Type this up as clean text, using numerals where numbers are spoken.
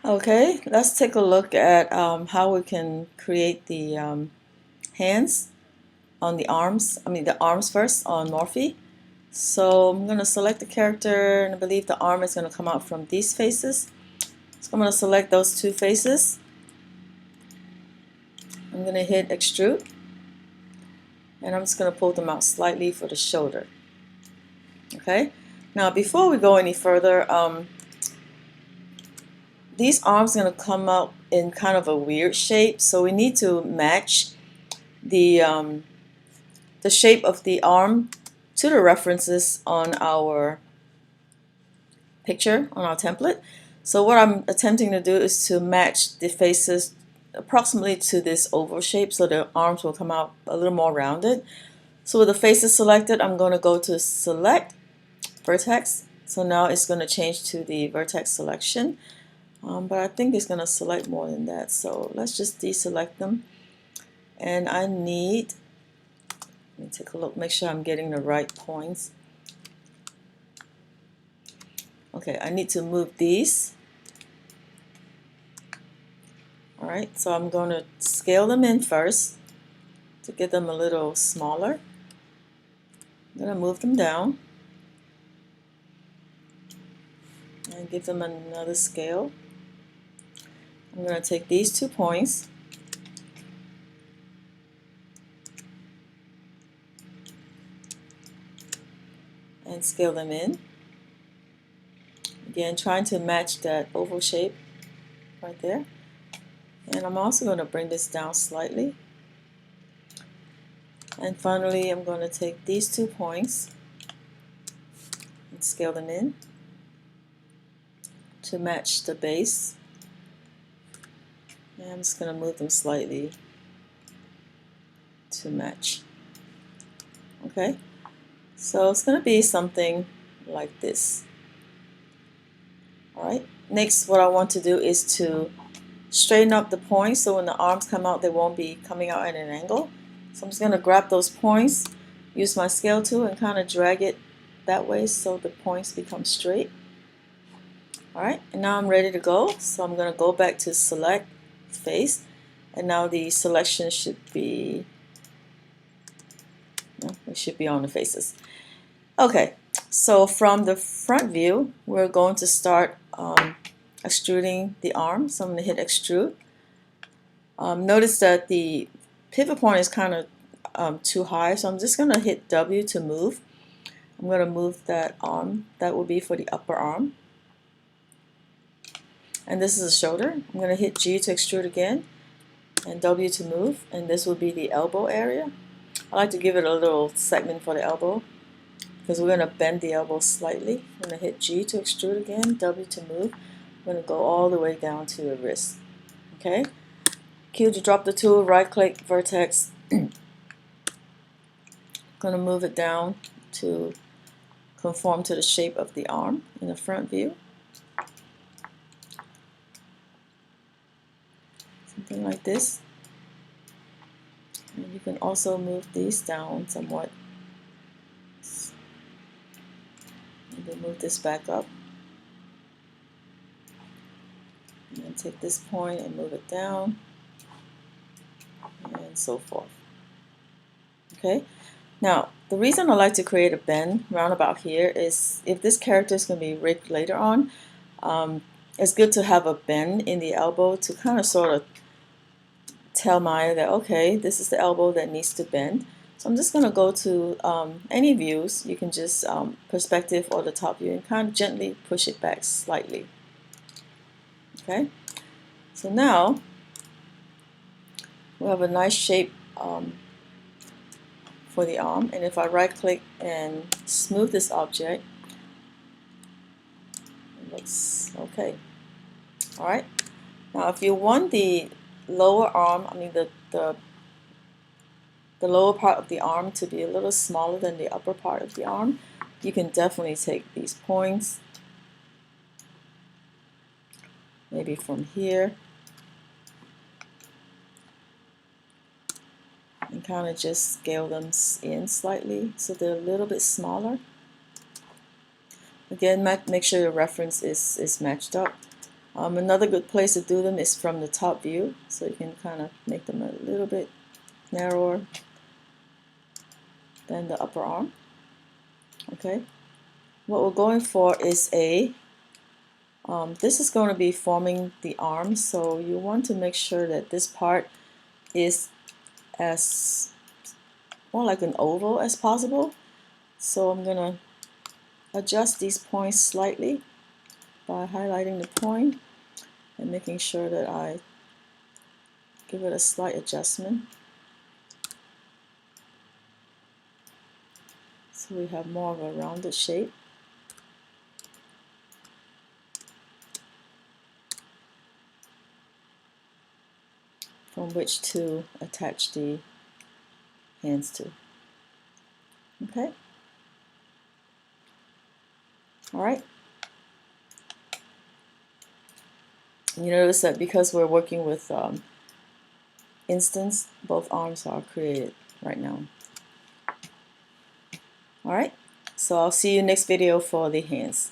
Okay, let's take a look at how we can create the hands on the arms. The arms first on Morphe. So I'm going to select the character, and I believe the arm is going to come out from these faces. So I'm going to select those two faces. I'm going to hit extrude, and I'm just going to pull them out slightly for the shoulder. Okay, now before we go any further, these arms are going to come out in kind of a weird shape, so we need to match the shape of the arm to the references on our picture, on our template. So what I'm attempting to do is to match the faces approximately to this oval shape, so the arms will come out a little more rounded. So with the faces selected, I'm going to go to select vertex. So now it's going to change to the vertex selection, but I think it's going to select more than that, so let's just deselect them. And I need, let me take a look, make sure I'm getting the right points. Okay, I need to move these. Alright, so I'm going to scale them in first to get them a little smaller. I'm going to move them down and give them another scale. I'm going to take these 2 points and scale them in. Again, trying to match that oval shape right there. And I'm also going to bring this down slightly. And finally, I'm going to take these 2 points and scale them in to match the base. And I'm just going to move them slightly to match. Okay, so it's going to be something like this. Alright, next what I want to do is to straighten up the points so when the arms come out, they won't be coming out at an angle. So I'm just going to grab those points, use my scale tool, and kind of drag it that way so the points become straight. Alright, and now I'm ready to go. So I'm going to go back to select face, and now the selection should be, no, it should be on the faces. Okay, so from the front view, we're going to start extruding the arm. So I'm going to hit extrude. Notice that the pivot point is kind of too high, so I'm just going to hit W to move. I'm going to move that arm. That will be for the upper arm. And this is the shoulder. I'm going to hit G to extrude again, and W to move, and this will be the elbow area. I like to give it a little segment for the elbow, because we're going to bend the elbow slightly. I'm going to hit G to extrude again, W to move. I'm going to go all the way down to the wrist. Okay? Q to drop the tool, right click, vertex. I'm going to move it down to conform to the shape of the arm in the front view. Something like this. And you can also move these down somewhat. Maybe move this back up. And then take this point and move it down. And so forth. Okay? Now, the reason I like to create a bend round about here is if this character is going to be rigged later on, it's good to have a bend in the elbow to kind of sort of tell Maya that, okay, this is the elbow that needs to bend. So I'm just going to go to any views. You can just perspective or the top view and kind of gently push it back slightly. Okay, so now we have a nice shape for the arm, and if I right click and smooth this object, it looks okay. Alright, now if you want the lower arm, the lower part of the arm to be a little smaller than the upper part of the arm, you can definitely take these points, maybe from here, and kind of just scale them in slightly so they're a little bit smaller. Again, make sure your reference is matched up. Another good place to do them is from the top view, so you can kind of make them a little bit narrower than the upper arm. Okay, what we're going for is this is going to be forming the arm, so you want to make sure that this part is as more like an oval as possible. So I'm going to adjust these points slightly by highlighting the point and making sure that I give it a slight adjustment so we have more of a rounded shape. From which to attach the hands to. Okay? Alright. You notice that because we're working with instance, both arms are created right now. Alright, so I'll see you next video for the hands.